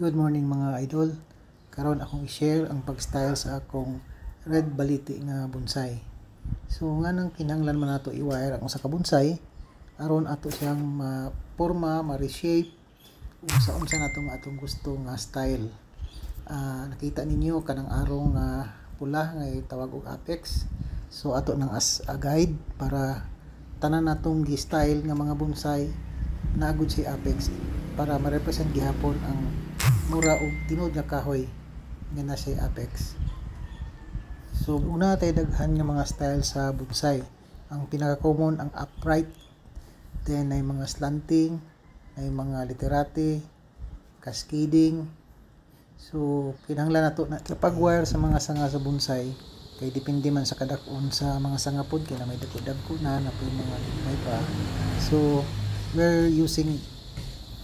Good morning mga idol. Karon akong i-share ang pag-style sa akong red baliti nga bonsai. So nga nang kinahanglan man nato i-wire ang usa ka bonsai aron ato siyang ma-porma, ma-reshape unsa nato nga atong gusto nga style. Nakita ninyo kanang arong pula nga tawag og apex. So ato nang as a guide para tanan natong gi-style nga mga bonsai naagud si apex para ma-represent gihapon ang mura og tinud nga kahoy nga nasa apex. So una tay daghan nga mga style sa bonsai. Ang pinaka-common ang upright, then ay mga slanting, ay mga literati, cascading. So kinahanglan nato na pag-wire sa mga sanga sa bonsai kay depende man sa kadak-on sa mga sanga pod kay na may dagko na mga may pa. So we're using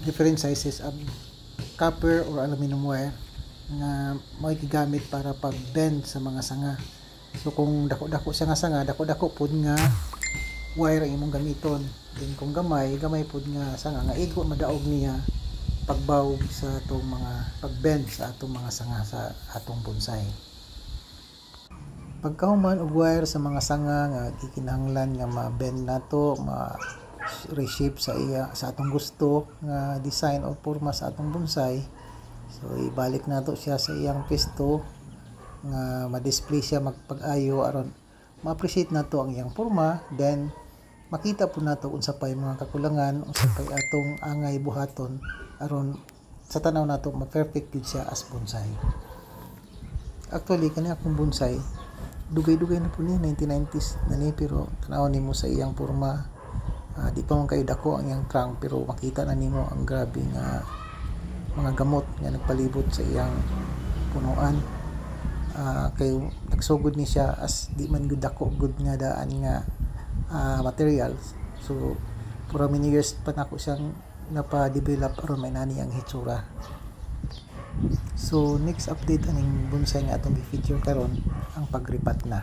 different sizes of copper or aluminum wire nga may gigamit para pag-bend sa mga sanga. So kung dako-dako siya nga sanga, dako-dako pod nga wire ang imong gamiton. Then kung gamay pod nga sanga nga igo madaog niya pagbawog sa atong mga pag-bend sa atong mga sanga sa atong bonsai. Pagkahuman og wire sa mga sanga nga gikinahanglan nga ma-bend nato, reshape sa atong gusto nga design o porma sa atong bonsai. So ibalik nato siya sa iyang pwesto nga ma-display siya magpag-ayo aron ma-appreciate nato ang iyang porma, then makita po nato unsa pa yung mga kakulangan, unsa pa atong angay buhaton aron sa tanaw nato ma-perfect gyud siya as bonsai. Actually kani akong bonsai dugay-dugay na po ni 1990s na ni, pero tanaw nimo sa iyang porma. Di pa man kayo dako ang iyang trunk pero makita na nimo ang grabe nga mga gamot nga nagpalibot sa iyang punuan. Kay nagsugod ni siya as di man gud dako gud nga daan nga materials. So for many years pa nako siyang napa-develop aron may nani ang hitsura. So next update aning bonsai nga atong i-feature karon ang pagripat na.